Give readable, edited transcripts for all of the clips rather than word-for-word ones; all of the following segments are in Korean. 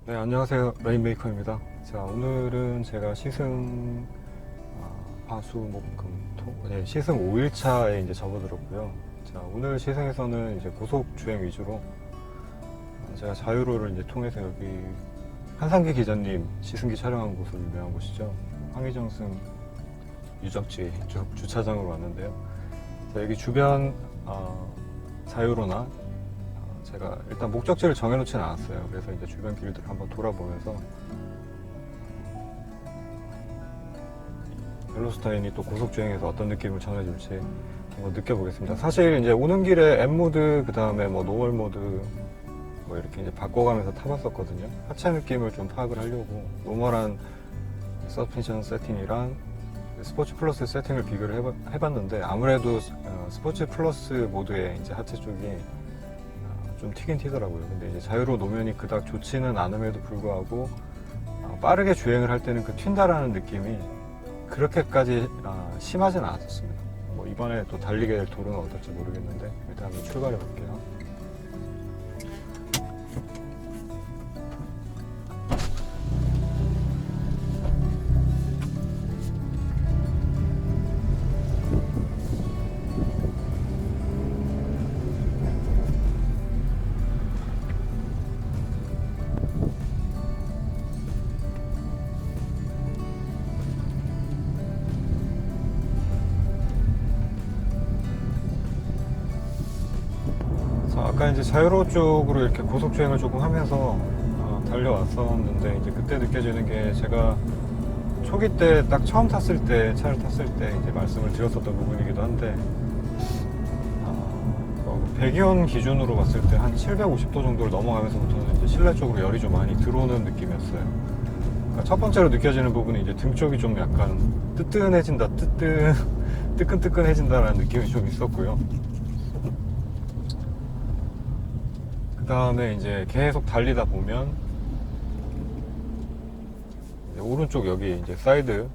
네, 안녕하세요. 레인메이커입니다. 자, 오늘은 제가 시승 화수, 목, 금, 토, 네, 시승 5일차에 이제 접어들었고요. 자, 오늘 시승에서는 이제 고속 주행 위주로 제가 자유로를 이제 통해서 여기 한상기 기자님 시승기 촬영한 곳으로 유명한 곳이죠. 황희정승 유적지 주차장으로 왔는데요. 자, 여기 주변 자유로나 제가 일단 목적지를 정해놓지는 않았어요. 그래서 이제 주변 길들을 한번 돌아보면서 벨로스타인이 또 고속주행에서 어떤 느낌을 전해줄지 한번 느껴보겠습니다. 사실 이제 오는 길에 M 모드, 그 다음에 뭐 노멀 모드 뭐 이렇게 이제 바꿔가면서 타봤었거든요. 하체 느낌을 좀 파악을 하려고 노멀한 서스펜션 세팅이랑 스포츠 플러스 세팅을 비교를 해봤는데 아무래도 스포츠 플러스 모드의 이제 하체 쪽이 좀 튀긴 튀더라고요. 근데 이제 자유로 노면이 그닥 좋지는 않음에도 불구하고 빠르게 주행을 할 때는 그 튄다라는 느낌이 그렇게까지 심하진 않았습니다. 뭐 이번에 또 달리게 될 도로는 어떨지 모르겠는데 일단 한번 출발해 볼게요. 아까 이제 자유로 쪽으로 이렇게 고속 주행을 조금 하면서 달려왔었는데 이제 그때 느껴지는 게 제가 초기 때 딱 처음 탔을 때 차를 탔을 때 이제 말씀을 드렸었던 부분이기도 한데 배기온 기준으로 봤을 때 한 750도 정도를 넘어가면서부터는 이제 실내 쪽으로 열이 좀 많이 들어오는 느낌이었어요. 그러니까 첫 번째로 느껴지는 부분이 이제 등 쪽이 좀 약간 뜨끈해진다, 뜨끈뜨끈해진다라는 느낌이 좀 있었고요. 그 다음에 이제 계속 달리다 보면 오른쪽 여기 이제 사이드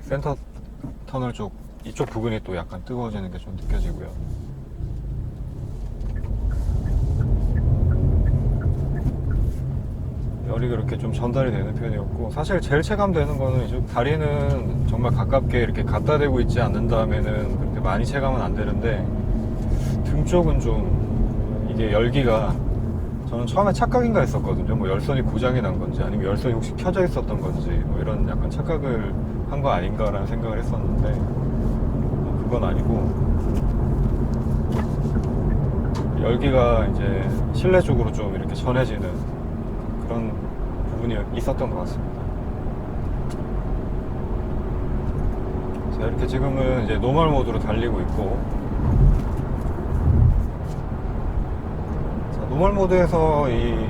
센터 터널 쪽 이쪽 부분이 또 약간 뜨거워지는 게 좀 느껴지고요. 열이 그렇게 좀 전달이 되는 편이었고 사실 제일 체감되는 거는 이제 다리는 정말 가깝게 이렇게 갖다 대고 있지 않는다면은 그렇게 많이 체감은 안 되는데 등 쪽은 좀 이게 열기가 저는 처음에 착각인가 했었거든요. 뭐 열선이 고장이 난 건지 아니면 열선이 혹시 켜져 있었던 건지 뭐 이런 약간 착각을 한 거 아닌가라는 생각을 했었는데 그건 아니고 열기가 이제 실내 쪽으로 좀 이렇게 전해지는 그런 부분이 있었던 것 같습니다. 자, 이렇게 지금은 이제 노멀 모드로 달리고 있고 노멀 모드에서 이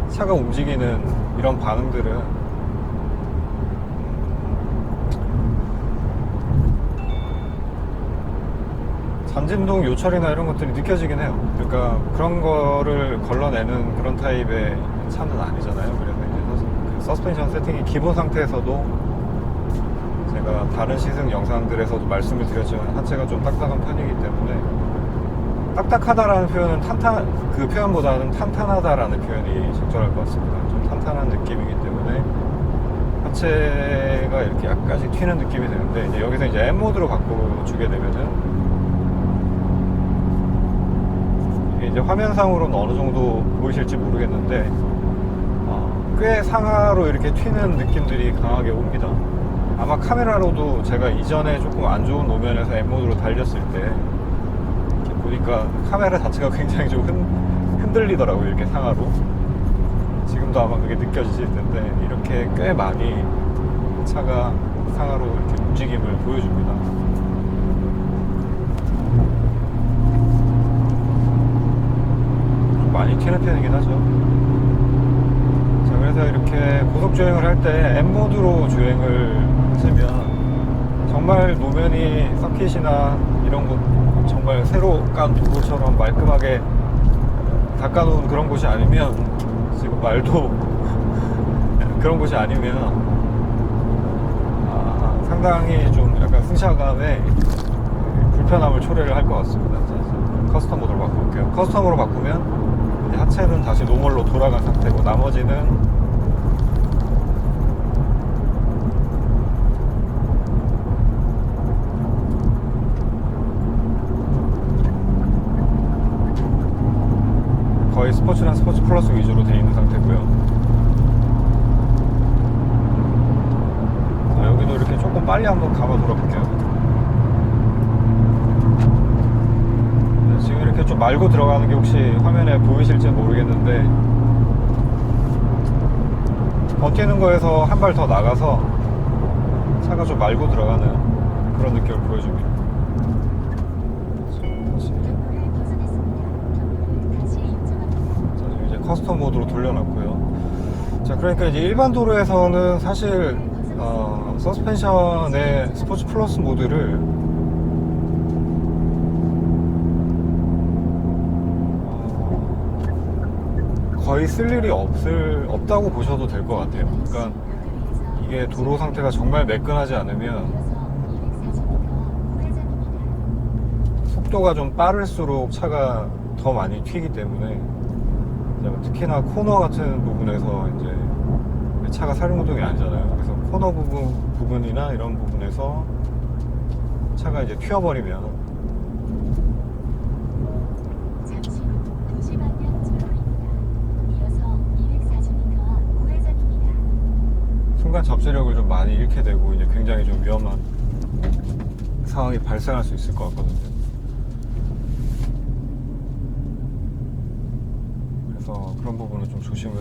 차가 움직이는 이런 반응들은 잔진동 요철이나 이런 것들이 느껴지긴 해요. 그러니까 그런 거를 걸러내는 그런 타입의 차는 아니잖아요. 그래서 이제 그 서스펜션 세팅이 기본 상태에서도 제가 다른 시승 영상들에서도 말씀을 드렸지만 하체가 좀 딱딱한 편이기 때문에 딱딱하다라는 표현은 그 표현보다는 탄탄하다라는 표현이 적절할 것 같습니다. 좀 탄탄한 느낌이기 때문에 하체가 이렇게 약간씩 튀는 느낌이 드는데 이제 여기서 이제 M 모드로 바꿔주게 되면은 이게 이제 화면상으로는 어느 정도 보이실지 모르겠는데 꽤 상하로 이렇게 튀는 느낌들이 강하게 옵니다. 아마 카메라로도 제가 이전에 조금 안 좋은 노면에서 M 모드로 달렸을 때 보니까 카메라 자체가 굉장히 좀 흔들리더라고요. 이렇게 상하로. 지금도 아마 그게 느껴지실 텐데 이렇게 꽤 많이 차가 상하로 이렇게 움직임을 보여줍니다. 좀 많이 튀는 편이긴 하죠. 자, 그래서 이렇게 고속 주행을 할 때 M 모드로 주행을 하시면 정말 노면이 서킷이나 이런 곳 정말 새로 깐 도로처럼 말끔하게 닦아놓은 그런 곳이 아니면 지금 말도 그런 곳이 아니면 상당히 좀 약간 승차감에 불편함을 초래를 할 것 같습니다. 커스텀 모드로 바꿔볼게요. 커스텀으로 바꾸면 이제 하체는 다시 노멀로 돌아간 상태고, 나머지는 거의 스포츠랑 스포츠 플러스 위주로 되어 있는 상태고요. 자, 여기도 이렇게 조금 빨리 한번 감아 돌아볼게요. 네, 지금 이렇게 좀 말고 들어가는 게 혹시 화면에 보이실지 모르겠는데, 버티는 거에서 한 발 더 나가서 차가 좀 말고 들어가는 그런 느낌을 보여줍니다. 커스텀 모드로 돌려놨고요. 자, 그러니까 이제 일반 도로에서는 사실 서스펜션의 스포츠 플러스 모드를 거의 쓸 일이 없다고 보셔도 될 것 같아요. 그러니까 이게 도로 상태가 정말 매끈하지 않으면 속도가 좀 빠를수록 차가 더 많이 튀기 때문에, 특히나 코너 같은 부분에서 이제 차가 사륜구동이 아니잖아요. 그래서 코너 부분이나 이런 부분에서 차가 이제 튀어버리면 잠시 후 2시 방향 출구입니다. 이어서 240m 앞 우회전입니다. 순간 접지력을 좀 많이 잃게 되고 이제 굉장히 좀 위험한 상황이 발생할 수 있을 것 같거든요. 그래서 그런 부분은 좀 조심을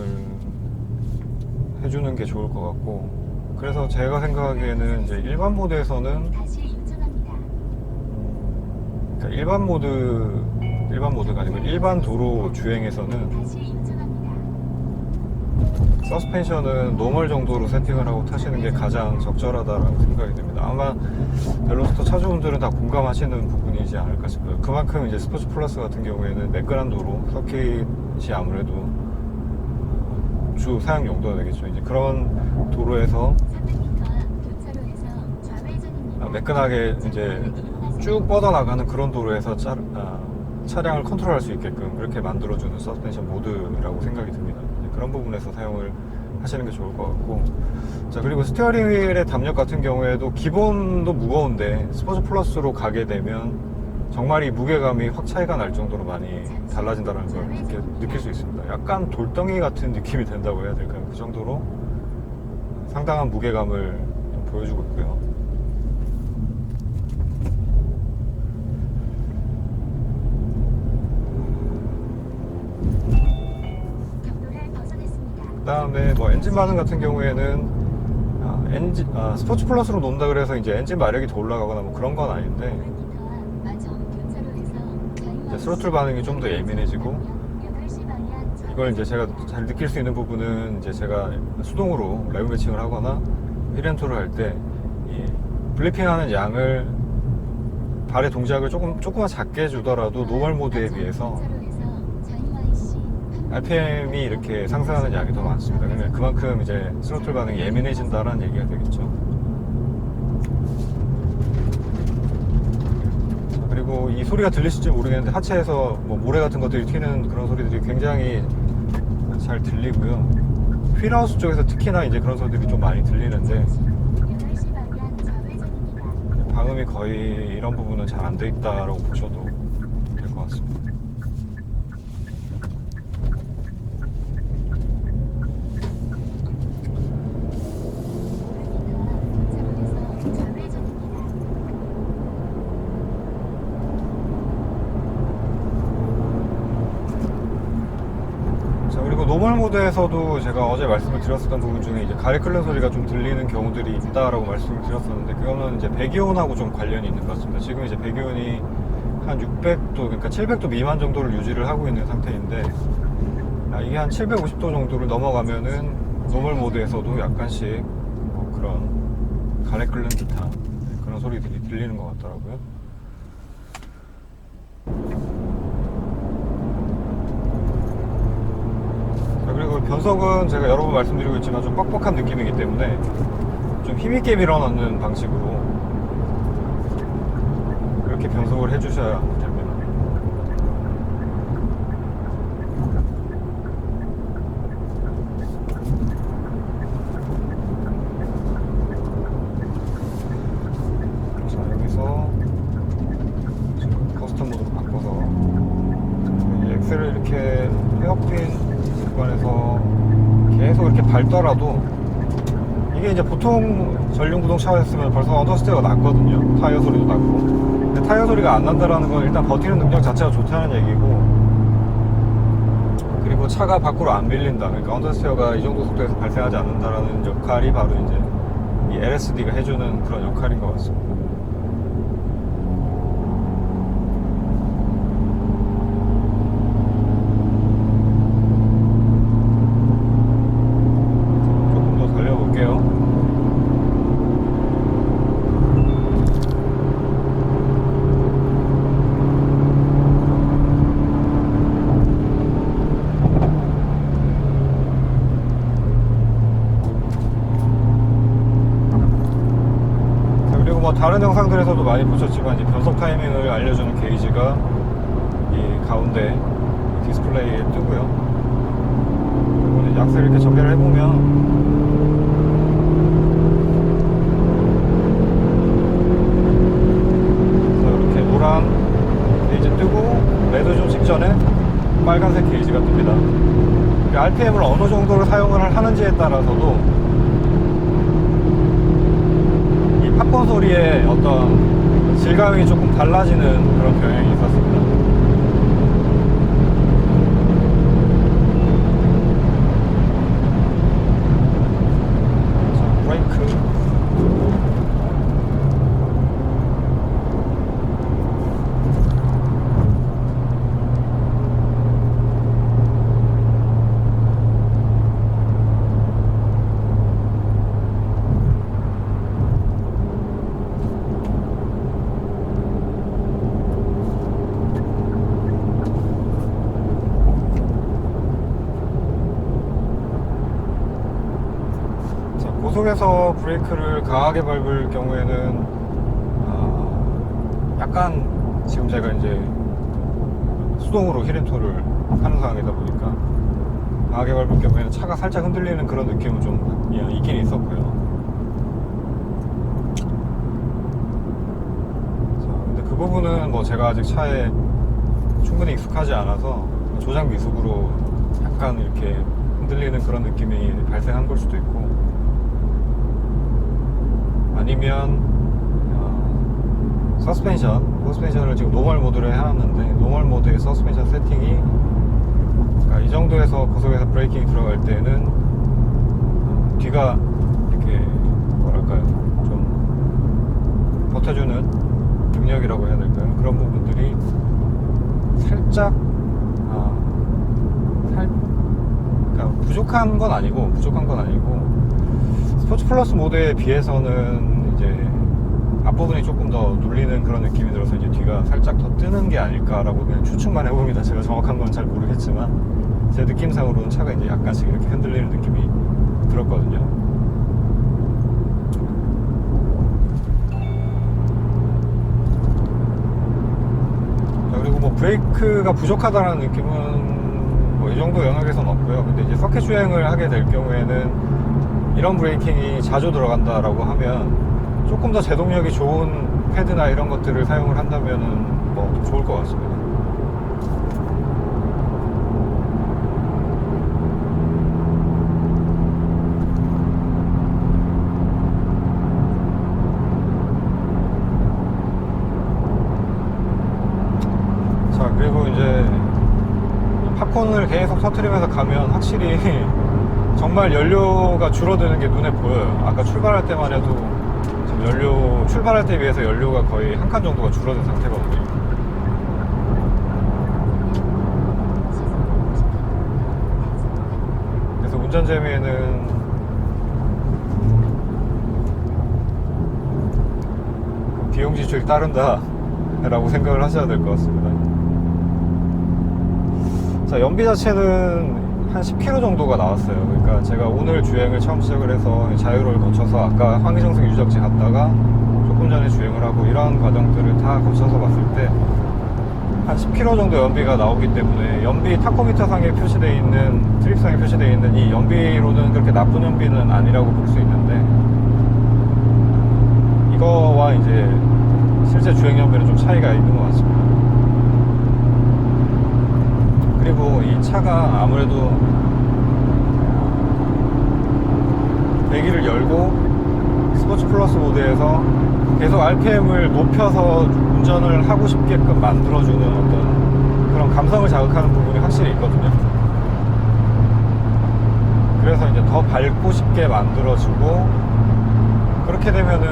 해주는 게 좋을 것 같고, 그래서 제가 생각하기에는 이제 일반 모드에서는, 다시 유턴합니다. 그러니까 일반 모드가 아니고 일반 도로 주행에서는 다시 유턴합니다. 서스펜션은 노멀 정도로 세팅을 하고 타시는 게 가장 적절하다라고 생각이 됩니다. 아마 벨로스터 차주분들은 다 공감하시는 부분이지 않을까 싶어요. 그만큼 이제 스포츠 플러스 같은 경우에는 매끈한 도로, 서킷이 아무래도 주 사용 용도가 되겠죠. 이제 그런 도로에서 300m 앞 교차로에서 좌회전입니다. 매끈하게 이제 쭉 뻗어나가는 그런 도로에서 차량을 컨트롤할 수 있게끔 그렇게 만들어주는 서스펜션 모드라고 생각이 듭니다. 그런 부분에서 사용을 하시는 게 좋을 것 같고, 자, 그리고 스티어링 휠의 담력 같은 경우에도 기본도 무거운데 스포츠 플러스로 가게 되면 정말 이 무게감이 확 차이가 날 정도로 많이 달라진다는 걸 느낄 수 있습니다. 약간 돌덩이 같은 느낌이 된다고 해야 될까요? 그 정도로 상당한 무게감을 보여주고 있고요. 경로를 벗어났습니다. 그 다음에 뭐 엔진 반응 같은 경우에는 스포츠 플러스로 논다 그래서 이제 엔진 마력이 더 올라가거나 뭐 그런 건 아닌데, 500m 앞 마정 교차로에서 이제 스로틀 반응이 좀 더 예민해지고, 8시 방향 이걸 이제 제가 잘 느낄 수 있는 부분은 이제 제가 수동으로 레브 매칭을 하거나 휠엔토를 할 때 이 블리핑하는 양을, 발의 동작을 조금만 작게 주더라도 노멀 모드에 비해서 RPM이 이렇게 상승하는 양이 더 많습니다. 그러면 그만큼 이제 스로틀 반응이 예민해진다라는 얘기가 되겠죠. 그리고 이 소리가 들리실지 모르겠는데 하체에서 뭐 모래 같은 것들이 튀는 그런 소리들이 굉장히 잘 들리고요. 휠하우스 쪽에서 특히나 이제 그런 소리들이 좀 많이 들리는데, 8시 방향 좌회전입니다. 방음이 거의 이런 부분은 잘 안 돼 있다라고 보셔도 될 것 같습니다. 자, 그리고 노멀 모드에서도 제가 어제 말씀을 드렸었던 부분 중에 이제 가래 끓는 소리가 좀 들리는 경우들이 있다라고 말씀을 드렸었는데, 그거는 이제 배기온하고 좀 관련이 있는 것 같습니다. 지금 이제 배기온이 한 600도, 그러니까 700도 미만 정도를 유지를 하고 있는 상태인데, 이게 한 750도 정도를 넘어가면은 노멀 모드에서도 약간씩 뭐 그런 가래 끓는 듯한 그런 소리들이 들리는 것 같더라고요. 자, 그리고 변속은 제가 여러 번 말씀드리고 있지만 좀 뻑뻑한 느낌이기 때문에 좀 힘있게 밀어넣는 방식으로 그렇게 변속을 해주셔야 됩니다. 악셀을 이렇게 헤어핀 구간에서 계속 이렇게 밟더라도 이게 이제 보통 전륜 구동 차였으면 벌써 언더스테어가 났거든요. 타이어 소리도 났고. 근데 타이어 소리가 안 난다라는 건 일단 버티는 능력 자체가 좋다는 얘기고, 그리고 차가 밖으로 안 밀린다. 그러니까 언더스테어가 이 정도 속도에서 발생하지 않는다라는 역할이 바로 이제 이 LSD가 해주는 그런 역할인 것 같습니다. 조금 더 달려볼게요. 그리고 뭐 다른 영상들에서도 많이 보셨지만 이 변속 타이밍을 알려주는 게이지가 이 가운데 디스플레이에 뜨고요. 그리고 이제 악셀 이렇게 전개를 해보면 이렇게 노란 게이지 뜨고 레드 좀 직전에 빨간색 게이지가 뜹니다. RPM을 어느 정도로 사용을 하는지에 따라서도 이 팝콘 소리의 어떤 질감이 조금 달라지는 그런 경향이 있었습니다. 자, 브레이크. 고속에서 브레이크를 강하게 밟을 경우에는 약간 지금 제가 이제 수동으로 힐앤토를 하는 상황이다 보니까 강하게 밟을 경우에는 차가 살짝 흔들리는 그런 느낌은 좀 있긴 있었고요. 자, 근데 그 부분은 뭐 제가 아직 차에 충분히 익숙하지 않아서 조작 미숙으로 약간 이렇게 흔들리는 그런 느낌이 발생한 걸 수도 있고, 아니면 서스펜션을 지금 노멀 모드로 해놨는데 노멀 모드의 서스펜션 세팅이 그러니까 이 정도에서 고속에서 브레이킹이 들어갈 때는 뒤가 이렇게 뭐랄까요, 좀 버텨주는 능력이라고 해야 될까요? 그런 부분들이 살짝 그러니까 부족한 건 아니고 스포츠 플러스 모드에 비해서는 이제 앞부분이 조금 더 눌리는 그런 느낌이 들어서 이제 뒤가 살짝 더 뜨는 게 아닐까라고 그냥 추측만 해봅니다. 제가 정확한 건 잘 모르겠지만 제 느낌상으로는 차가 이제 약간씩 이렇게 흔들리는 느낌이 들었거든요. 자, 그리고 뭐 브레이크가 부족하다는 느낌은 뭐 이 정도 영역에서는 없고요. 근데 이제 서킷 주행을 하게 될 경우에는 이런 브레이킹이 자주 들어간다라고 하면 조금 더 제동력이 좋은 패드나 이런 것들을 사용을 한다면은 뭐 좋을 것 같습니다. 자, 그리고 이제 팝콘을 계속 터트리면서 가면 확실히 정말 연료가 줄어드는 게 눈에 보여요. 아까 출발할 때만 해도 지금 출발할 때 비해서 연료가 거의 한 칸 정도가 줄어든 상태거든요. 그래서 운전 재미에는 비용 지출이 따른다 라고 생각을 하셔야 될 것 같습니다. 자, 연비 자체는 한 10km 정도가 나왔어요. 그러니까 제가 오늘 주행을 처음 시작을 해서 자유로를 거쳐서 아까 황희정성 유적지 갔다가 조금 전에 주행을 하고 이런 과정들을 다 거쳐서 봤을 때 한 10km 정도 연비가 나오기 때문에 연비 타코미터 상에 표시되어 있는 트립상에 표시되어 있는 이 연비로는 그렇게 나쁜 연비는 아니라고 볼 수 있는데, 이거와 이제 실제 주행 연비는 좀 차이가 있는 것 같습니다. 그리고 이 차가 아무래도 배기를 열고 스포츠 플러스 모드에서 계속 RPM을 높여서 운전을 하고 싶게끔 만들어주는 어떤 그런 감성을 자극하는 부분이 확실히 있거든요. 그래서 이제 더 밟고 싶게 만들어주고, 그렇게 되면은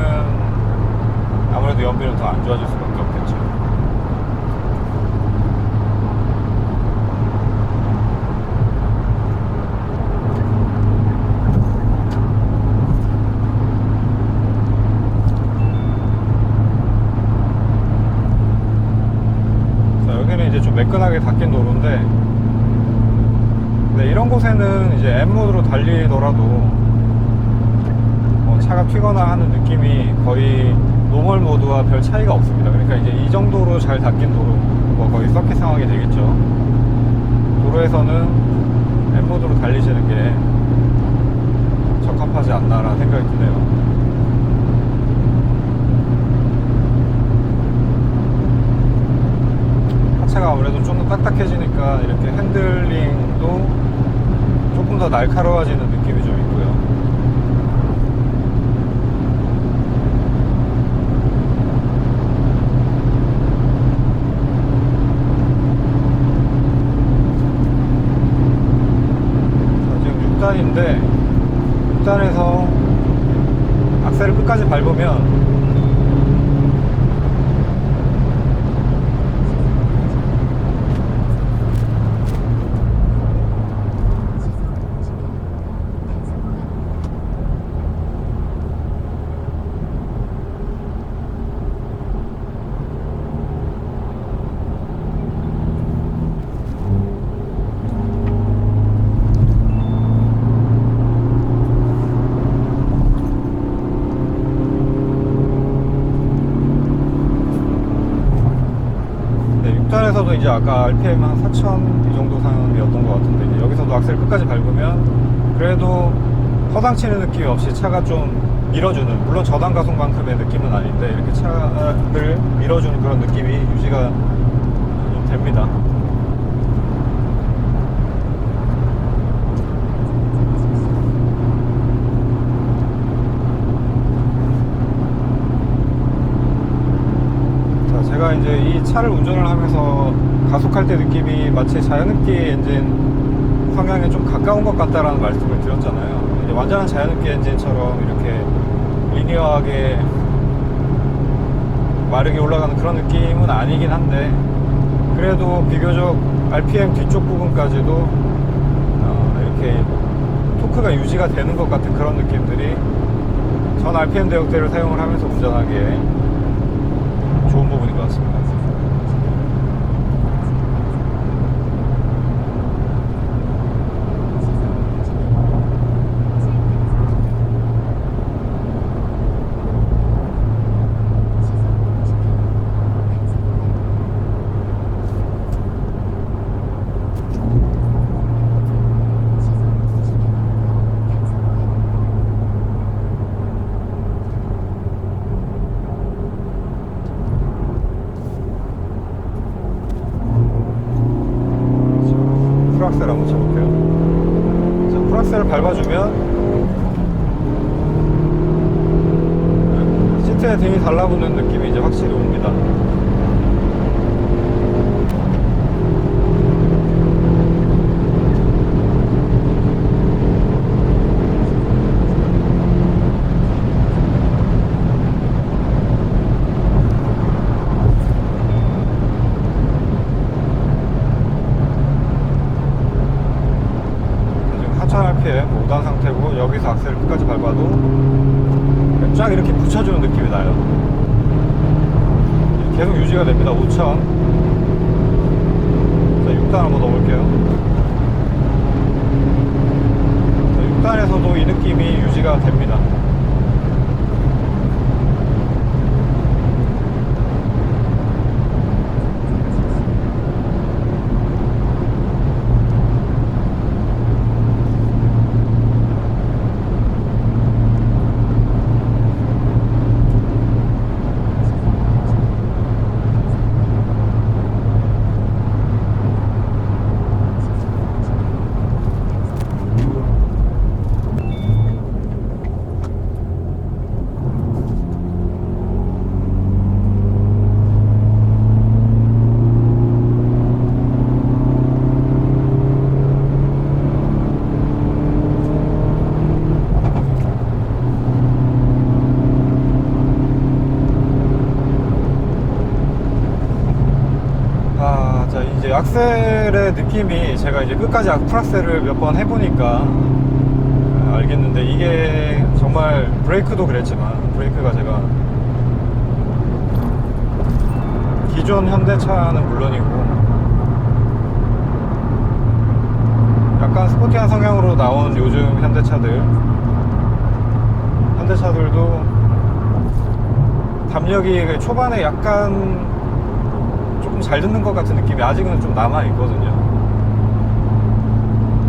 아무래도 연비는 더 안 좋아질 수밖에 없겠죠. 자, 여기는 이제 좀 매끈하게 닦인 도로인데, 네, 이런 곳에는 이제 M모드로 달리더라도 차가 튀거나 하는 느낌이 거의 노멀 모드와 별 차이가 없습니다. 그러니까 이제 이 정도로 잘 닦인 도로, 뭐 거의 서킷 상황이 되겠죠. 도로에서는 M모드로 달리시는 게 적합하지 않나라는 생각이 드네요. 하체가 아무래도 좀 더 딱딱해지니까 이렇게 핸들링도 조금 더 날카로워지는 느낌이 좀 있고요. 자, 지금 6단인데 6단에서 악셀을 끝까지 밟으면 에서도 이제 아까 RPM 한 4,000 이 정도 상이었던 것 같은데, 이제 여기서도 악셀 끝까지 밟으면 그래도 허당 치는 느낌이 없이 차가 좀 밀어주는, 물론 저당 가속만큼의 느낌은 아닌데 이렇게 차를 밀어주는 그런 느낌이 유지가 좀 됩니다. 제가 이제 이 차를 운전을 하면서 가속할 때 느낌이 마치 자연흡기 엔진 성향에 좀 가까운 것 같다라는 말씀을 드렸잖아요. 이제 완전한 자연흡기 엔진처럼 이렇게 리니어하게 마르게 올라가는 그런 느낌은 아니긴 한데, 그래도 비교적 RPM 뒤쪽 부분까지도 이렇게 토크가 유지가 되는 것 같은 그런 느낌들이 전 RPM 대역대를 사용을 하면서 운전하기에 좋은 부분인 것 같습니다. 풀악셀 한번 쳐볼게요. 자, 풀악셀을 밟아주면 시트에 등이 달라붙는 느낌이 이제 확실히 옵니다. RPM 5단 상태고, 여기서 악셀을 끝까지 밟아도 쫙 이렇게 붙여주는 느낌이 나요. 계속 유지가 됩니다. 5000. 자, 6단 한번 넣어볼게요. 자, 6단에서도 이 느낌이 유지가 됩니다. 이제 악셀의 느낌이 제가 이제 끝까지 풀악셀을 몇 번 해보니까 알겠는데, 이게 정말 브레이크도 그랬지만, 브레이크가 제가 기존 현대차는 물론이고 약간 스포티한 성향으로 나온 요즘 현대차들도 담력이 초반에 약간 조금 잘 듣는 것 같은 느낌이 아직은 좀 남아있거든요.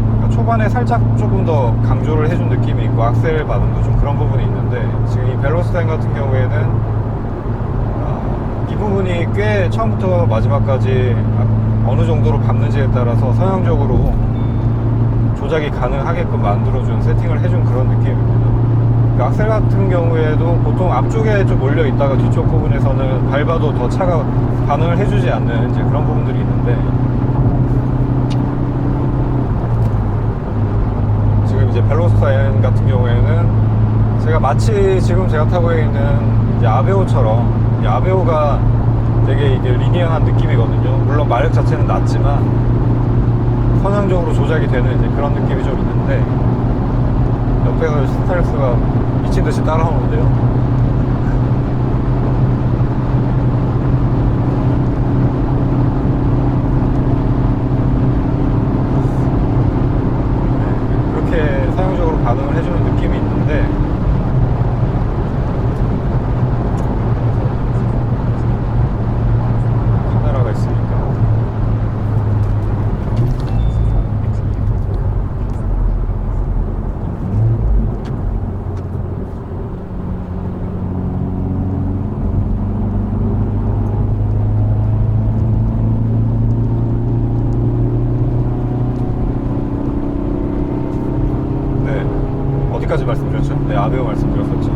그러니까 초반에 살짝 조금 더 강조를 해준 느낌이 있고, 악셀 반응도 좀 그런 부분이 있는데, 지금 이 벨로스타인 같은 경우에는 이 부분이 꽤 처음부터 마지막까지 어느 정도로 밟는지에 따라서 성향적으로 조작이 가능하게끔 만들어준, 세팅을 해준 그런 느낌입니다. 그러니까 악셀 같은 경우에도 보통 앞쪽에 좀 몰려 있다가 뒤쪽 부분에서는 밟아도 더 차가 반응을 해주지 않는 이제 그런 부분들이 있는데, 지금 이제 벨로스타인 같은 경우에는 제가 마치 지금 제가 타고 있는 이제 아베오처럼, 이 아베오가 되게 이게 리니어한 느낌이거든요. 물론 마력 자체는 낮지만 선형적으로 조작이 되는 이제 그런 느낌이 좀 있는데, 옆에서 스타렉스가 미친듯이 따라오는데요. 그렇게 사용적으로 반응을 해주는 느낌이 있는데, 카메라가 있으니까. 어디까지 말씀드렸죠? 네, 아베오 말씀드렸었죠.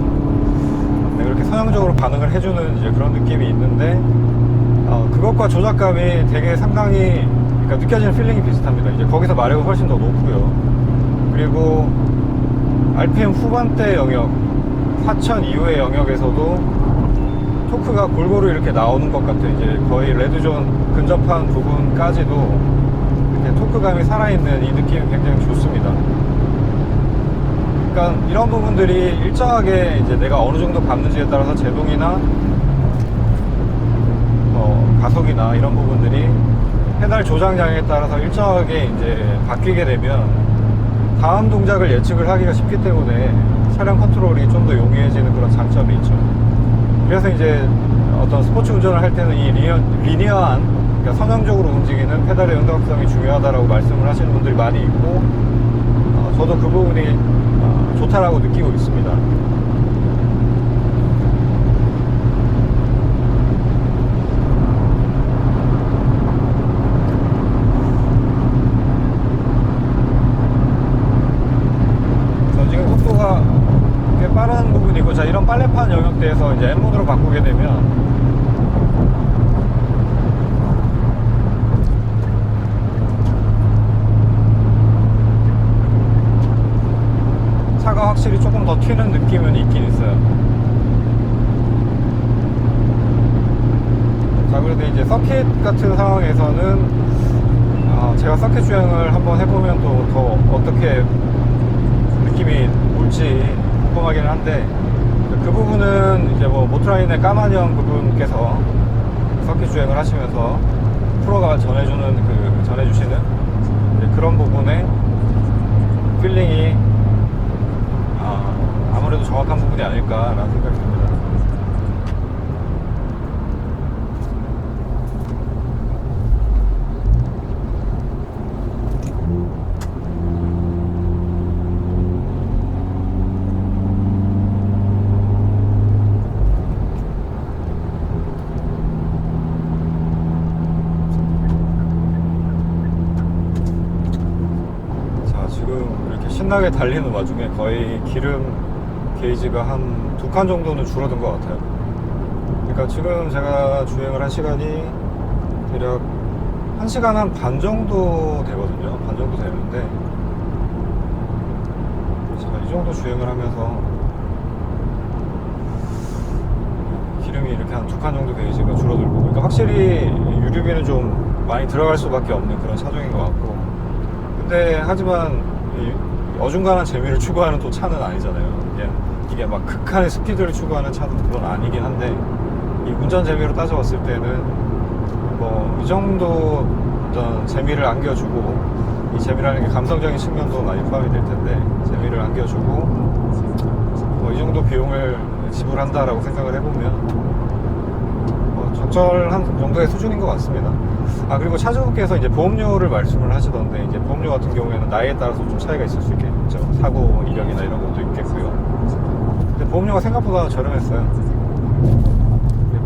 네, 그렇게 선형적으로 반응을 해주는 이제 그런 느낌이 있는데, 그것과 조작감이 되게 상당히, 그러니까 느껴지는 필링이 비슷합니다. 이제 거기서 마력은 훨씬 더 높고요. 그리고 RPM 후반대 영역, 4000 이후의 영역에서도 토크가 골고루 이렇게 나오는 것 같아요. 이제 거의 레드존 근접한 부분까지도 이렇게 토크감이 살아있는 이 느낌이 굉장히 좋습니다. 그러니까 이런 부분들이 일정하게 이제 내가 어느 정도 밟는지에 따라서 제동이나 가속이나 이런 부분들이 페달 조작량에 따라서 일정하게 이제 바뀌게 되면 다음 동작을 예측을 하기가 쉽기 때문에 차량 컨트롤이 좀 더 용이해지는 그런 장점이 있죠. 그래서 이제 어떤 스포츠 운전을 할 때는 이 리니어한, 그러니까 선형적으로 움직이는 페달의 응답성이 중요하다라고 말씀을 하시는 분들이 많이 있고, 저도 그 부분이 좋다라고 느끼고 있습니다. 저 지금 속도가 꽤 빠른 부분이고, 자, 이런 빨래판 영역대에서 이제 N모드로 바꾸게 되면 차가 확실히 조금 더 튀는 느낌은 있긴 있어요. 자, 그런데 이제 서킷 같은 상황에서는 제가 서킷 주행을 한번 해보면 또 더 어떻게 느낌이 올지 궁금하기는 한데, 그 부분은 이제 뭐 모트라인의 까만형 그분께서 서킷 주행을 하시면서 프로가 전해주시는 그런 부분에 필링이 아무래도 정확한 부분이 아닐까라는 생각이 듭니다. 자, 지금 이렇게 신나게 달리는 와중에 거의 기름 게이지가 한 2칸 정도는 줄어든 것 같아요. 그러니까 지금 제가 주행을 한 시간이 대략 1시간 한 반 정도 되거든요. 반 정도 되는데, 제가 이 정도 주행을 하면서 기름이 이렇게 한 2칸 정도 게이지가 줄어들고, 그러니까 확실히 유류비는 좀 많이 들어갈 수밖에 없는 그런 차종인 것 같고, 근데 하지만 이 어중간한 재미를 추구하는 또 차는 아니잖아요. 이게 막 극한의 스피드를 추구하는 차는 물론 아니긴 한데, 이 운전 재미로 따져봤을 때는 뭐 이 정도 어떤 재미를 안겨주고, 이 재미라는 게 감성적인 측면도 많이 포함이 될 텐데, 재미를 안겨주고 뭐 이 정도 비용을 지불한다라고 생각을 해보면 뭐 적절한 정도의 수준인 것 같습니다. 그리고 차주분께서 이제 보험료를 말씀을 하시던데, 이제 보험료 같은 경우에는 나이에 따라서 좀 차이가 있을 수 있겠죠. 사고 이력이나 이런 것도 있겠고요. 근데 보험료가 생각보다 저렴했어요.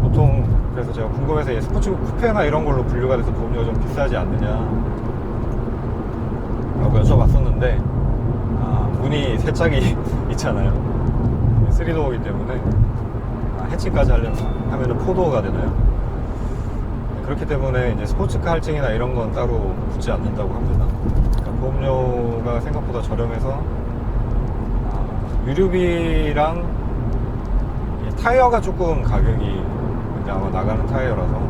보통 그래서 제가 궁금해서 스포츠 쿠페나 이런 걸로 분류가 돼서 보험료가 좀 비싸지 않느냐 라고 여쭤봤었는데, 문이 세 짝이 있잖아요. 3도어이기 때문에 해치까지 하면은 4도어가 되나요? 그렇기 때문에 이제 스포츠카 할증이나 이런 건 따로 붙지 않는다고 합니다. 그러니까 보험료가 생각보다 저렴해서 유류비랑 타이어가 조금 가격이 이제 아마 나가는 타이어라서,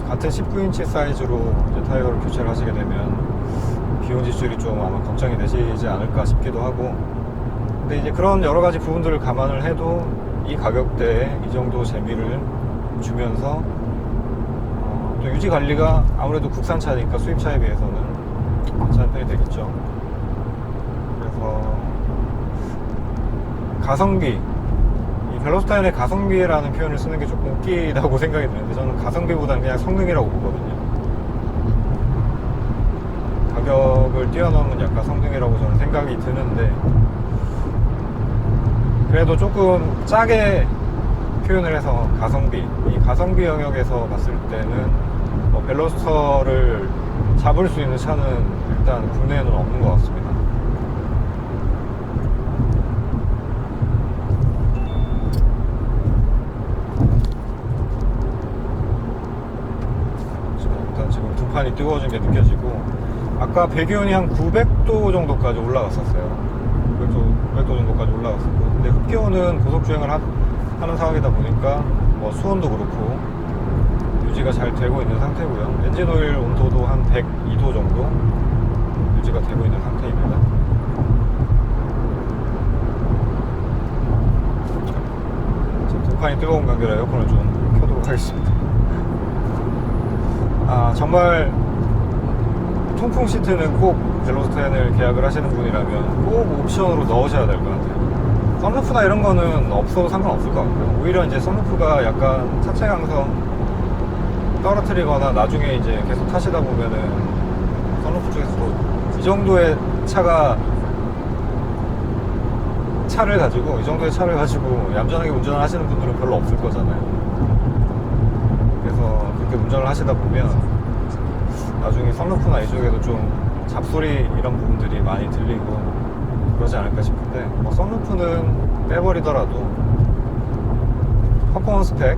같은 19인치 사이즈로 이제 타이어를 교체를 하시게 되면 비용 지출이 좀 아마 걱정이 되시지 않을까 싶기도 하고, 근데 이제 그런 여러 가지 부분들을 감안을 해도 이 가격대에 이 정도 재미를 주면서 또 유지 관리가 아무래도 국산차니까 수입차에 비해서는 괜찮은 편이 되겠죠. 그래서 가성비, 이 벨로스타인의 가성비라는 표현을 쓰는 게 조금 웃기다고 생각이 드는데, 저는 가성비보다는 그냥 성능이라고 보거든요. 가격을 뛰어넘은 약간 성능이라고 저는 생각이 드는데, 그래도 조금 짜게 표현을 해서 가성비, 이 가성비 영역에서 봤을 때는 뭐 벨로스터를 잡을 수 있는 차는 일단 국내에는 없는 것 같습니다. 일단 지금 두 판이 뜨거워진 게 느껴지고, 아까 배기온이 한 900도 정도까지 올라갔었어요. 900도 정도까지 올라갔었고, 근데 흡기온은 고속 주행을 하는 상황이다 보니까 뭐 수온도 그렇고 유지가 잘 되고 있는 상태고요. 엔진 오일 온도도 한 102도 정도 유지가 되고 있는 상태입니다. 지금 두 판이 뜨거운 관계라 에어컨을 좀 켜도록 하겠습니다. 정말 통풍 시트는 꼭 벨로스타인을 계약을 하시는 분이라면 꼭 옵션으로 넣으셔야 될 것 같아요. 썬루프나 이런 거는 없어도 상관없을 것 같고요. 오히려 이제 썬루프가 약간 차체 강성 떨어뜨리거나 나중에 이제 계속 타시다 보면은 썬루프 쪽에서도 이 정도의 차를 가지고 얌전하게 운전을 하시는 분들은 별로 없을 거잖아요. 그래서 그렇게 운전을 하시다 보면 나중에 썬루프나 이쪽에도 좀 잡소리 이런 부분들이 많이 들리고 그러지 않을까 싶은데, 뭐 썬루프는 빼버리더라도 퍼포먼스 팩,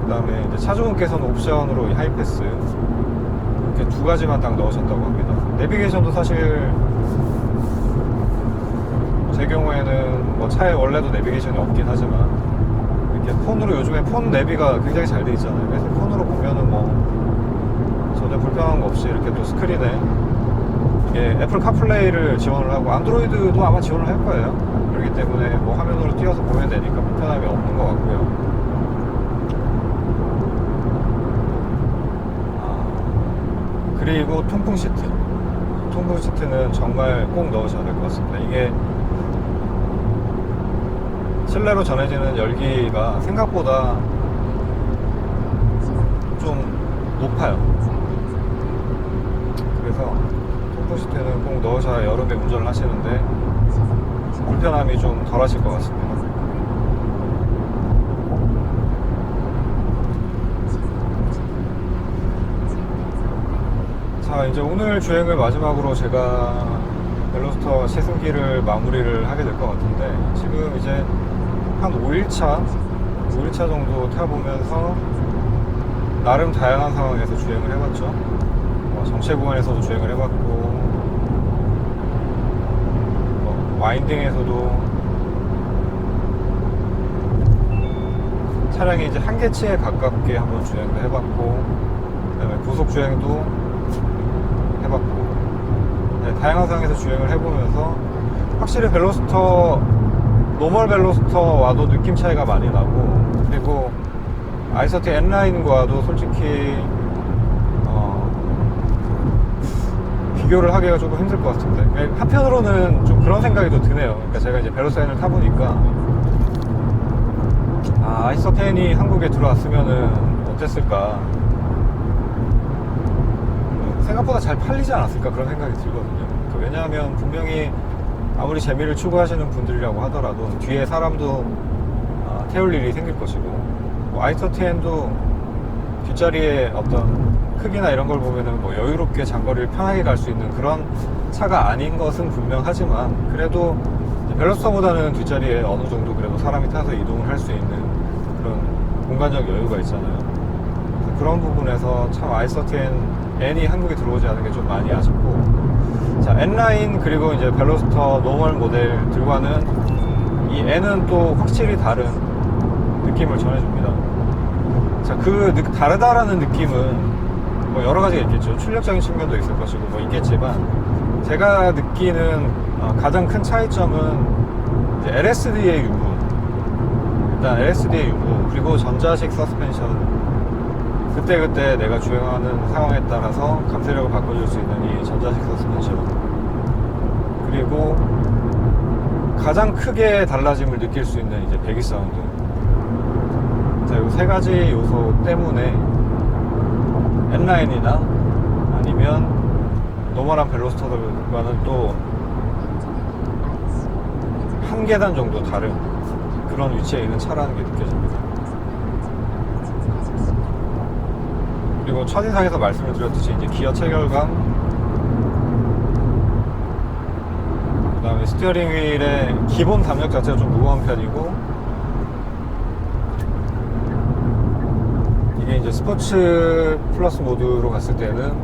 그 다음에 이제 차주분께서는 옵션으로 이 하이패스 이렇게 두 가지만 딱 넣으셨다고 합니다. 내비게이션도 사실 제 경우에는 뭐 차에 원래도 내비게이션이 없긴 하지만 이렇게 폰으로, 요즘에 폰 내비가 굉장히 잘 돼 있잖아요. 그래서 폰으로 보면은 뭐 전혀 불편한 거 없이 이렇게 또 스크린에 이게 애플 카플레이를 지원을 하고, 안드로이드도 아마 지원을 할 거예요. 그렇기 때문에 뭐 화면으로 띄워서 보면 되니까 불편함이 없는 것 같고요. 그리고 통풍 시트는 정말 꼭 넣으셔야 될 것 같습니다. 이게 실내로 전해지는 열기가 생각보다 좀 높아요. 그래서 통풍 시트는 꼭 넣으셔야 여름에 운전을 하시는데 불편함이 좀 덜 하실 것 같습니다. 자, 이제 오늘 주행을 마지막으로 제가 벨로스터 시승기를 마무리를 하게 될 것 같은데, 지금 이제 한 5일차 정도 타보면서 나름 다양한 상황에서 주행을 해봤죠. 정체 구간에서도 주행을 해봤고, 와인딩에서도 차량이 이제 한계치에 가깝게 한번 주행도 해봤고, 그다음에 고속 주행도 해봤고, 네, 다양한 상황에서 주행을 해보면서 확실히 벨로스터, 노멀 벨로스터와도 느낌 차이가 많이 나고, 그리고 아이서티 N라인과도 솔직히 비교를 하기가 조금 힘들 것 같은데, 한편으로는 좀 그런 생각이 또 드네요. 그러니까 제가 이제 벨로스 N을 타보니까 아이서티 N이 한국에 들어왔으면은 어땠을까, 생각보다 잘 팔리지 않았을까 그런 생각이 들거든요. 왜냐하면 분명히 아무리 재미를 추구하시는 분들이라고 하더라도 뒤에 사람도 태울 일이 생길 것이고, 뭐 아이서티 N도 뒷자리에 어떤 크기나 이런 걸 보면은 뭐 여유롭게 장거리를 편하게 갈 수 있는 그런 차가 아닌 것은 분명하지만, 그래도 벨로스터보다는 뒷자리에 어느 정도 그래도 사람이 타서 이동을 할 수 있는 그런 공간적 여유가 있잖아요. 그런 부분에서 참 아이서티 N이 한국에 들어오지 않은 게 좀 많이 아쉽고, 자, N라인 그리고 이제 벨로스터 노멀 모델들과는 이 N은 또 확실히 다른 느낌을 전해줍니다. 자, 다르다라는 느낌은 뭐 여러 가지가 있겠죠. 출력적인 측면도 있을 것이고 뭐 있겠지만, 제가 느끼는 가장 큰 차이점은 이제 LSD의 유무, 일단 LSD의 유무, 그리고 전자식 서스펜션, 그때그때 내가 주행하는 상황에 따라서 감쇄력을 바꿔줄 수 있는 이 전자식 서스펜션, 그리고 가장 크게 달라짐을 느낄 수 있는 이제 배기 사운드. 자, 이 세 가지 요소 때문에 N라인이나 아니면 노멀한 벨로스터들과는 또 한 계단 정도 다른 그런 위치에 있는 차라는 게 느껴집니다. 그리고 첫인상에서 말씀을 드렸듯이 이제 기어 체결감, 그 다음에 스티어링 휠의 기본 담력 자체가 좀 무거운 편이고, 이게 이제 스포츠 플러스 모드로 갔을 때는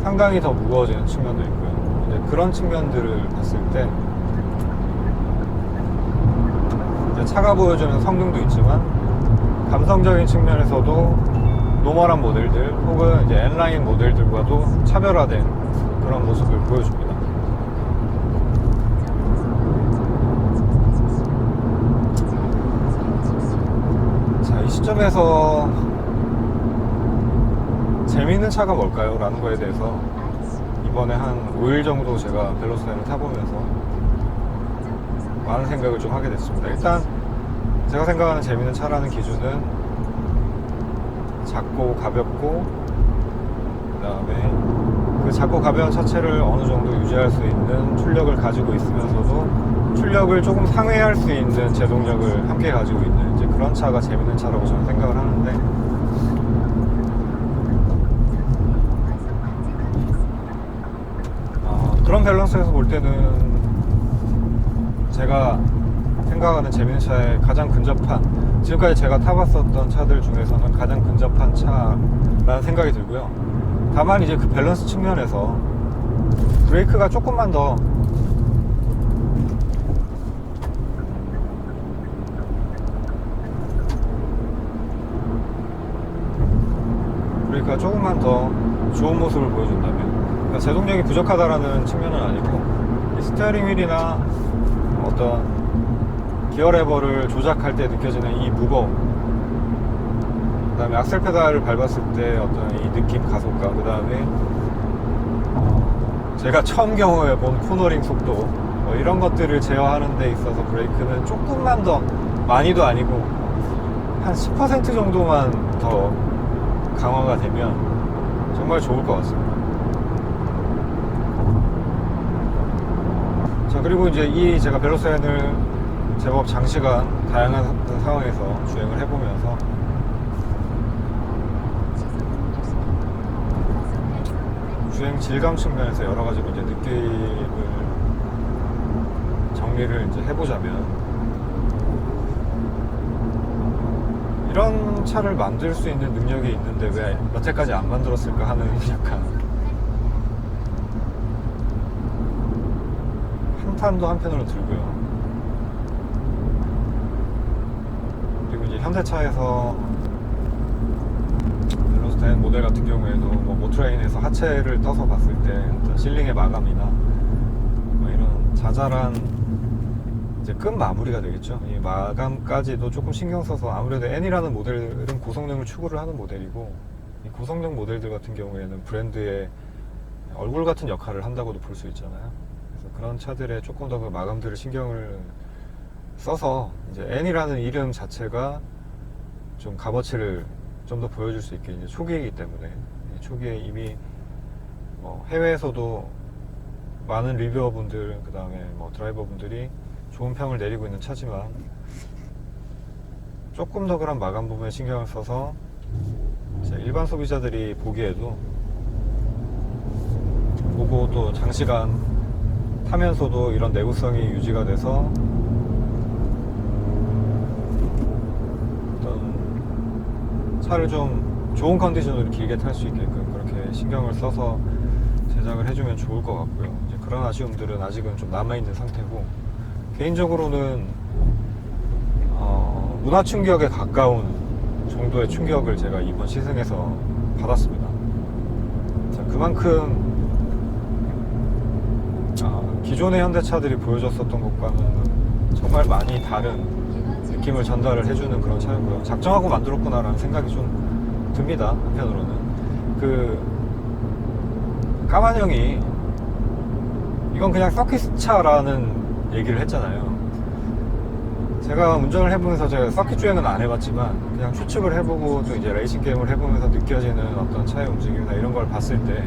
상당히 더 무거워지는 측면도 있고요. 이제 그런 측면들을 봤을 때 이제 차가 보여주는 성능도 있지만, 감성적인 측면에서도 노멀한 모델들 혹은 이제 N라인 모델들과도 차별화된 그런 모습을 보여줍니다. 자, 이 시점에서 재미있는 차가 뭘까요? 라는 거에 대해서 이번에 한 5일 정도 제가 벨로스 N을 타보면서 많은 생각을 좀 하게 됐습니다. 일단 제가 생각하는 재미있는 차라는 기준은 작고 가볍고, 그 다음에 그 작고 가벼운 차체를 어느 정도 유지할 수 있는 출력을 가지고 있으면서도 출력을 조금 상회할 수 있는 제동력을 함께 가지고 있는 이제 그런 차가 재밌는 차라고 저는 생각을 하는데, 그런 밸런스에서 볼 때는 제가 생각하는 재밌는 차에 가장 근접한, 지금까지 제가 타봤었던 차들 중에서는 가장 근접한 차라는 생각이 들고요. 다만 이제 그 밸런스 측면에서 브레이크가 조금만 더 좋은 모습을 보여준다면, 그러니까 제동력이 부족하다라는 측면은 아니고, 이 스티어링 휠이나 어떤 기어 레버를 조작할 때 느껴지는 이 무거움, 그 다음에 악셀 페달을 밟았을 때 어떤 이 느낌, 가속감, 그 다음에 제가 처음 경험해 본 코너링 속도, 뭐 이런 것들을 제어하는 데 있어서 브레이크는 조금만 더, 많이도 아니고 한 10% 정도만 더 강화가 되면 정말 좋을 것 같습니다. 자, 그리고 이제 이 제가 벨로스 N을 제법 장시간 다양한 상황에서 주행을 해보면서 주행 질감 측면에서 여러 가지로 이제 느낌을 정리를 이제 해보자면, 이런 차를 만들 수 있는 능력이 있는데 왜 여태까지 안 만들었을까 하는 약간 한탄도 한편으로 들고요. 그리고 이제 현대차에서 벨로스텐 모델 같은 경우에도 뭐 모트레인에서 하체를 떠서 봤을 때 어떤 실링의 마감이나 뭐 이런 자잘한 이제 끝 마무리가 되겠죠. 이 마감까지도 조금 신경 써서, 아무래도 N이라는 모델은 고성능을 추구를 하는 모델이고, 이 고성능 모델들 같은 경우에는 브랜드의 얼굴 같은 역할을 한다고도 볼 수 있잖아요. 그래서 그런 차들에 조금 더 그 마감들을 신경을 써서 이제 N이라는 이름 자체가 좀 값어치를 좀 더 보여줄 수 있게, 이제 초기이기 때문에, 초기에 이미 뭐 해외에서도 많은 리뷰어분들, 그 다음에 뭐 드라이버분들이 좋은 평을 내리고 있는 차지만, 조금 더 그런 마감 부분에 신경을 써서 이제 일반 소비자들이 보기에도, 보고 또 장시간 타면서도 이런 내구성이 유지가 돼서 어떤 차를 좀 좋은 컨디션으로 길게 탈 수 있게끔 그렇게 신경을 써서 제작을 해주면 좋을 것 같고요. 이제 그런 아쉬움들은 아직은 좀 남아있는 상태고, 개인적으로는 문화 충격에 가까운 정도의 충격을 제가 이번 시승에서 받았습니다. 자, 그만큼 기존의 현대차들이 보여줬었던 것과는 정말 많이 다른 느낌을 전달을 해주는 그런 차였고요. 작정하고 만들었구나라는 생각이 좀 듭니다. 한편으로는 그 까만 형이 이건 그냥 서킷차라는 얘기를 했잖아요. 제가 운전을 해보면서, 제가 서킷 주행은 안 해봤지만 그냥 추측을 해보고 또 이제 레이싱 게임을 해보면서 느껴지는 어떤 차의 움직임이나 이런 걸 봤을 때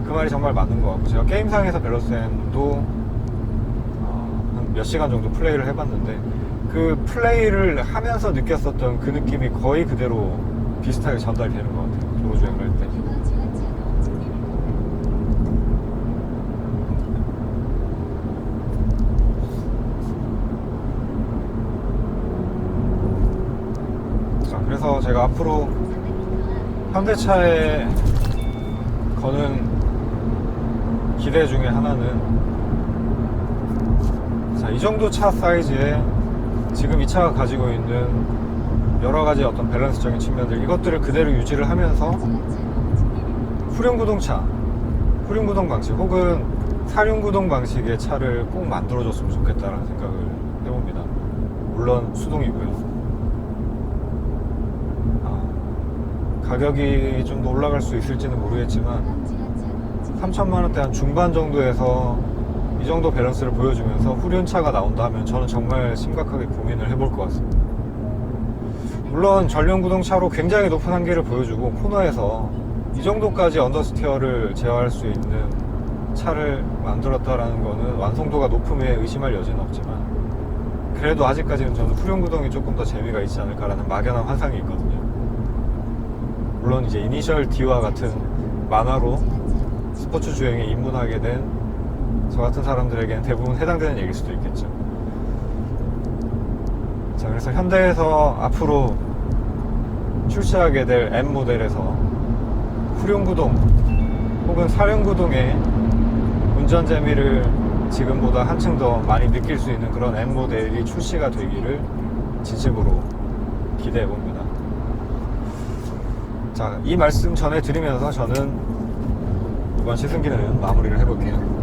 그 말이 정말 맞는 것 같고, 제가 게임상에서 벨로스텐도 한 몇 시간 정도 플레이를 해봤는데, 그 플레이를 하면서 느꼈었던 그 느낌이 거의 그대로 비슷하게 전달이 되는 것 같아요, 도로 주행을 할 때. 이번 지하차도 진입입니다. 자, 그래서 제가 앞으로 300m 현대차에 거는 기대 중에 하나는, 자, 이 정도 차 사이즈에 지금 이 차가 가지고 있는 여러 가지 어떤 밸런스적인 측면들, 이것들을 그대로 유지를 하면서 후륜구동차, 후륜구동 방식 혹은 사륜구동 방식의 차를 꼭 만들어줬으면 좋겠다라는 생각을 해봅니다. 물론 수동이고요. 가격이 좀 더 올라갈 수 있을지는 모르겠지만 3천만원대 한 중반 정도에서 이 정도 밸런스를 보여주면서 후륜차가 나온다 하면 저는 정말 심각하게 고민을 해볼 것 같습니다. 물론 전륜구동차로 굉장히 높은 한계를 보여주고 코너에서 이 정도까지 언더스티어를 제어할 수 있는 차를 만들었다라는 거는 완성도가 높음에 의심할 여지는 없지만, 그래도 아직까지는 저는 후륜구동이 조금 더 재미가 있지 않을까라는 막연한 환상이 있거든요. 물론 이제 이니셜 D와 같은 만화로 스포츠 주행에 입문하게 된 저 같은 사람들에게는 대부분 해당되는 얘기일 수도 있겠죠. 자, 그래서 현대에서 앞으로 출시하게 될 M 모델에서 후륜구동 혹은 사륜구동의 운전 재미를 지금보다 한층 더 많이 느낄 수 있는 그런 M 모델이 출시가 되기를 진심으로 기대해 봅니다. 자, 이 말씀 전해드리면서 저는 이번 시승기는 마무리를 해볼게요.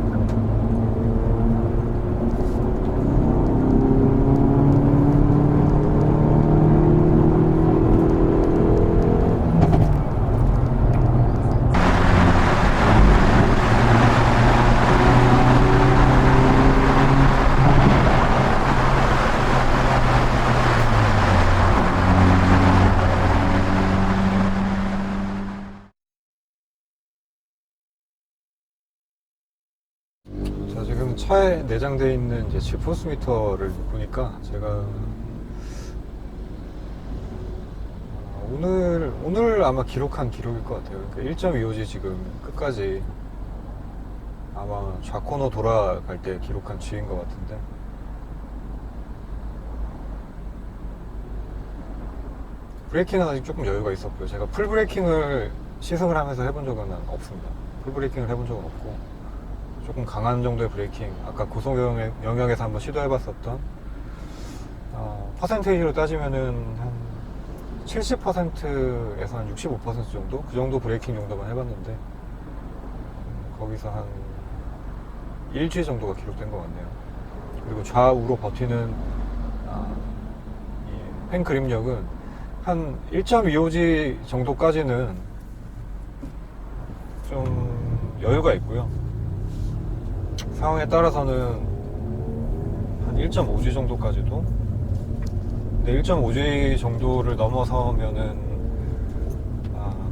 자, 지금 차에 내장되어 있는 이제 G포스 미터를 보니까 제가 오늘 아마 기록한 기록일 것 같아요. 그러니까 1.25G 지금 끝까지 아마 좌코너 돌아갈 때 기록한 G인 것 같은데, 브레이킹은 아직 조금 여유가 있었고요. 제가 풀 브레이킹을 시승을 하면서 해본 적은 없습니다. 풀 브레이킹을 해본 적은 없고, 조금 강한 정도의 브레이킹, 아까 고속 영역에서 한번 시도해봤었던 퍼센테이지로 따지면은 한 70%에서 한 65% 정도? 그 정도 브레이킹 정도만 해봤는데 거기서 한 일주일 정도가 기록된 것 같네요. 그리고 좌우로 버티는 이 펜 그립력은 한 1.25G 정도까지는 좀 여유가 있고요. 상황에 따라서는 한 1.5G 정도까지도, 근데 1.5G 정도를 넘어서면은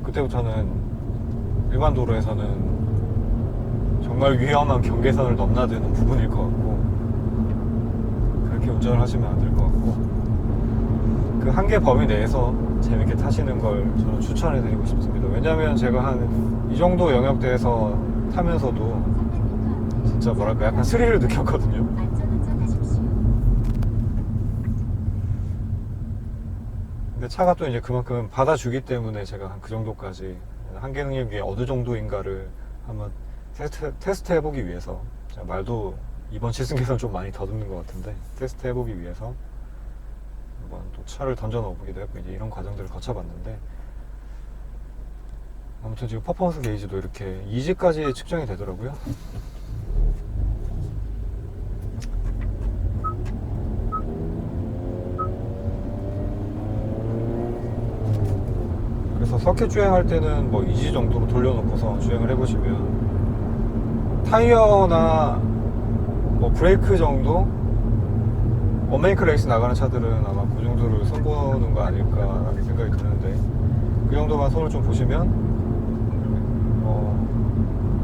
그때부터는 일반 도로에서는 정말 위험한 경계선을 넘나드는 부분일 것 같고, 그렇게 운전을 하시면 안 될 것 같고, 그 한계 범위 내에서 재밌게 타시는 걸 저는 추천해 드리고 싶습니다. 왜냐하면 제가 한 이 정도 영역대에서 타면서도 진짜 뭐랄까 약간 스릴을 느꼈거든요. 안전운전하십시오. 근데 차가 또 이제 그만큼 받아주기 때문에 제가 한 그 정도까지 한계 능력이 어느 정도인가를 한번 테스트 해보기 위해서, 제가 말도 이번 시승에서는 좀 많이 더듬는 것 같은데 테스트 해보기 위해서 한번 또 차를 던져 넣어보기도 했고 이제 이런 과정들을 거쳐봤는데, 아무튼 지금 퍼포먼스 게이지도 이렇게 2G까지 측정이 되더라고요. 그래서 서킷 주행할 때는 뭐 2G 정도로 돌려놓고서 주행을 해보시면 타이어나 뭐 브레이크 정도, 원메이크 레이스 나가는 차들은 아마 그 정도를 손보는 거 아닐까라는 생각이 드는데, 그 정도만 손을 좀 보시면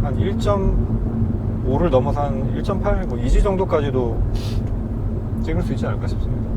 한 1.5를 넘어서 한 1.8, 뭐 2G 정도까지도 찍을 수 있지 않을까 싶습니다.